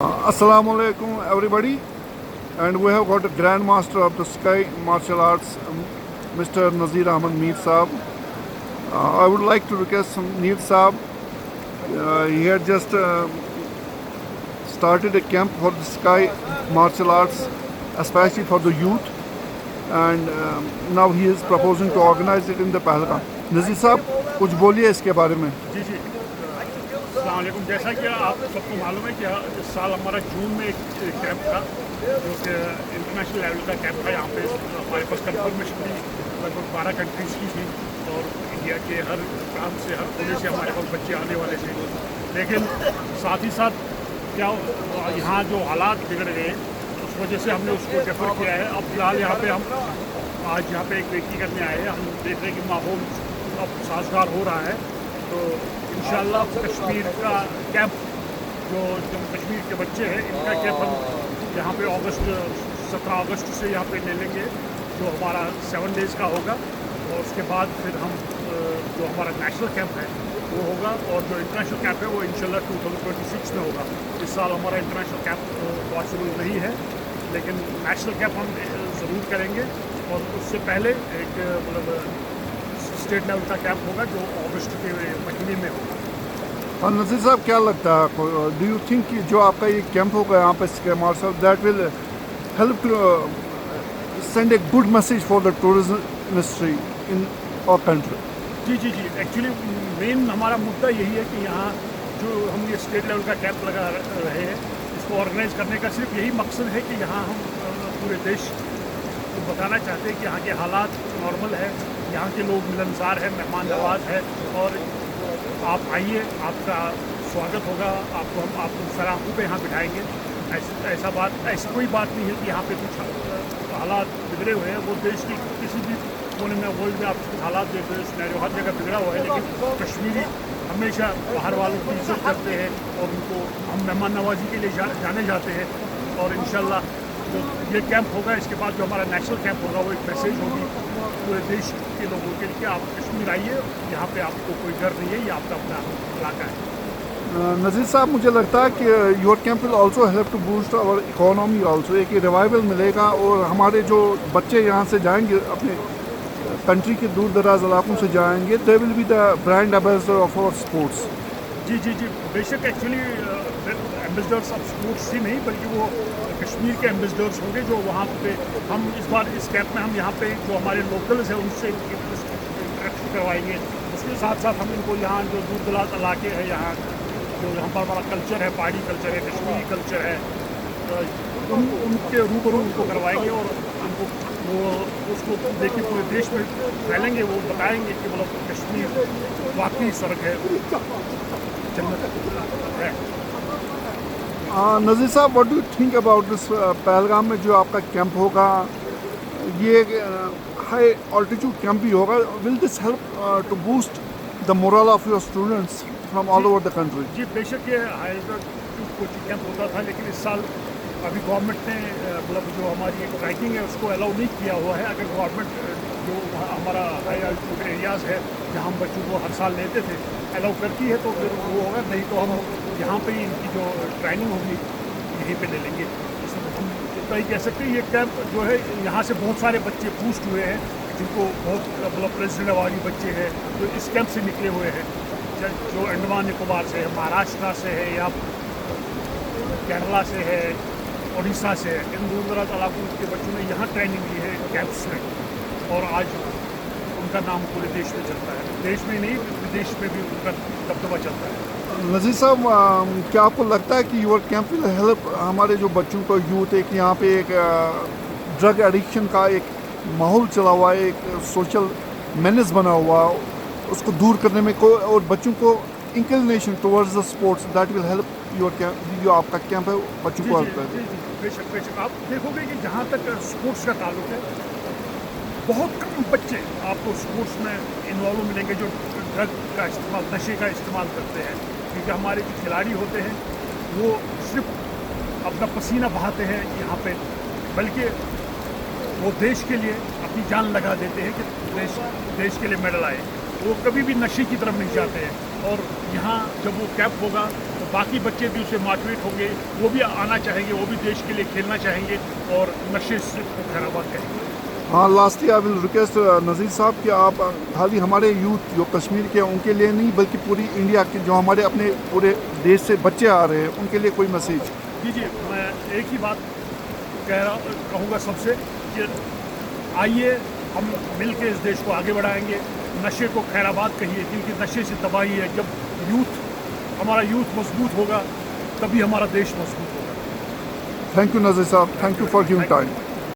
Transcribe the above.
Assalamu alaikum everybody, and we have got a Grand Master of the Sky Martial Arts, Mr. Nazir Ahmed Mir Saab. I would like to request Mir Saab. He had just started a camp for the Sky Martial Arts, especially for the youth, and now he is proposing to organize it in the Pahalgam. Nazir Saab, कुछ बोलिए इसके बारे में. जी जी, अस्सलाम वालेकुम। जैसा कि आप सबको मालूम है कि इस साल हमारा जून में एक कैंप था जो कि इंटरनेशनल लेवल का कैंप था। यहाँ पे हमारे पास कंफर्मेशन भी लगभग 12 कंट्रीज़ की थी और इंडिया के हर प्रांत से, हर कोने से हमारे पास बच्चे आने वाले थे। लेकिन साथ ही साथ क्या यहाँ जो हालात बिगड़ गए उस वजह से हमने उसको डेफर किया है। अब फिलहाल यहाँ पे हम आज यहाँ पे एक बेटी करने आए हैं। हम देख रहे हैं कि माहौल अब साजगार हो रहा है, तो इंशाअल्लाह कश्मीर का कैंप जो जम्मू कश्मीर के बच्चे हैं इनका कैंप हम यहाँ पे 17 अगस्त से यहाँ पे ले लेंगे, जो हमारा 7 डेज़ का होगा। और उसके बाद फिर हम जो हमारा नेशनल कैंप है वो होगा, और जो इंटरनेशनल कैंप है वो इंशाअल्लाह 2026 में होगा। इस साल हमारा इंटरनेशनल कैंप पॉसिबल नहीं है, लेकिन नेशनल कैंप हम ज़रूर करेंगे। और उससे पहले एक मतलब स्टेट लेवल का कैंप होगा जो अगस्त के महीने में होगा। और नज़ीर साहब, क्या लगता है आपको, डू यू थिंक कि जो आपका ये कैंप होगा यहाँ पे sky marshal, that will help to send a good message for the tourism industry in our country? जी जी जी, एक्चुअली मेन हमारा मुद्दा यही है कि यहाँ जो हम ये स्टेट लेवल का कैंप लगा रहे हैं, इसको ऑर्गेनाइज करने का सिर्फ यही मकसद है कि यहाँ हम पूरे देश को बताना चाहते हैं कि यहाँ के हालात नॉर्मल है, यहाँ के लोग मिलनसार हैं, मेहमान नवाज है, और आप आइए, आपका स्वागत होगा। आपको हम आपको सलाखों पे यहाँ बिठाएंगे। ऐसी कोई बात नहीं है कि यहाँ पे कुछ हालात बिगड़े हुए हैं। वो देश की किसी भी कोने में, वर्ल्ड में आप हालात देख रहे हैं, सिनेरियो हर जगह बिगड़ा हुआ है, लेकिन कश्मीरी हमेशा बाहर वालों की इज्जत करते हैं और उनको हम मेहमान नवाजी के लिए जाने जाते हैं। और इंशाल्लाह जो ये कैंप होगा, इसके बाद जो हमारा नेशनल कैंप होगा वो एक मैसेज होगी पूरे देश के लोगों के लिए कि आप कश्मीर आइए, यहाँ पे आपको कोई डर नहीं है, ये आपका अपना इलाका है। नज़ीर साहब, मुझे लगता है कि your camp will also help to boost our economy also. एक रिवाइवल मिलेगा और हमारे जो बच्चे यहाँ से जाएंगे, अपने कंट्री के दूर दराज इलाकों से जाएंगे, they will be the brand ambassador of our sports. जी जी जी, बेशक एक्चुअली एम्बेसडर्स ऑफ स्पोर्ट्स ही नहीं बल्कि वो कश्मीर के एम्बेसडर्स होंगे जो वहाँ पे हम इस बार इस कैंप में हम यहाँ पे जो हमारे लोकल्स हैं उनसे इंटरेक्शन करवाएंगे। उसके साथ साथ हम इनको यहाँ जो दूर दराज इलाके हैं, यहाँ जो यहाँ पर हमारा कल्चर है, पहाड़ी कल्चर है, कश्मीरी कल्चर है, उनके रूबरू उनको करवाएंगे और उनको वो उसको देखिए पूरे देश में फैलेंगे। वो बताएंगे कि मतलब कश्मीर वाकई स्वर्ग है, जन्नत है। नज़ीर साहब, what do you think about this Pahalgam में जो आपका कैंप होगा? ये हाई ऑल्टीट्यूड कैंप भी होगा। Will this help to boost the morale of your students from all over the country? जी बेशक ये हाई ऑल्टीट्यूड कोचिंग कैंप होता था, लेकिन इस साल अभी गवर्नमेंट ने मतलब जो हमारी एक ट्रैकिंग है उसको अलाउ नहीं किया हुआ है। अगर गवर्नमेंट जो हमारा हाई ऑल्टीट्यूड एरियाज़ है जहाँ हम बच्चों को हर साल लेते थे अलाउ करती है तो फिर वो होगा, नहीं तो हम यहाँ पे ही इनकी जो ट्रेनिंग होगी यहीं पे ले लेंगे। इसमें हम इतना ही कह सकते हैं ये कैंप जो है यहाँ से बहुत सारे बच्चे बूस्ट हुए हैं, जिनको बहुत मतलब प्रेसिडेंट वाली बच्चे हैं जो इस कैंप से निकले हुए हैं, जो अंडमान निकोबार से है, महाराष्ट्र से है, या केरला से है, उड़ीसा से है। इन दूर दराज इलाकों के बच्चों ने यहाँ ट्रेनिंग ली है कैंप्स में, और आज उनका नाम पूरे देश में चलता है। देश में नहीं, विदेश में भी उनका दबदबा चलता है। नज़ीर साहब, क्या आपको लगता है कि योर कैंप विल हेल्प हमारे जो बच्चों को, यूथ, एक यहाँ पे एक ड्रग एडिक्शन का एक माहौल चला हुआ है, एक सोशल मेनेस बना हुआ, उसको दूर करने में और बच्चों को inclination towards the sports, that will help your camp? जो आपका कैंप है बच्चों को हेल्प करेगा? बेशक बेशक, आप देखोगे कि जहाँ तक स्पोर्ट्स का ताल्लुक है बहुत कम बच्चे आपको स्पोर्ट्स में इन्वॉल्व मिलेंगे जो ड्रग का इस्तेमाल, नशे का इस्तेमाल करते हैं। क्योंकि हमारे जो खिलाड़ी होते हैं वो सिर्फ अपना पसीना बहाते हैं यहाँ पे, बल्कि वो देश के लिए अपनी जान लगा देते हैं कि देश के लिए मेडल आए। वो कभी भी नशे की तरफ नहीं जाते हैं। और यहाँ जब वो कैंप होगा तो बाकी बच्चे भी उससे मोटिवेट होंगे, वो भी आना चाहेंगे, वो भी देश के लिए खेलना चाहेंगे और नशे से खैराबाद करेंगे। हाँ, लास्टली आई विल रिक्वेस्ट नज़ीर साहब कि आप खाली हमारे यूथ जो कश्मीर के हैं उनके लिए नहीं बल्कि पूरी इंडिया के जो हमारे अपने पूरे देश से बच्चे आ रहे हैं उनके लिए कोई मैसेज। जी, मैं एक ही बात कहूँगा सबसे कि आइए हम मिल के इस देश को आगे बढ़ाएंगे। नशे को खैराबाद कहिए, क्योंकि नशे से तबाही है। जब हमारा यूथ मजबूत होगा तभी हमारा देश मजबूत होगा। थैंक यू नज़ीर साहब, thank you for giving time.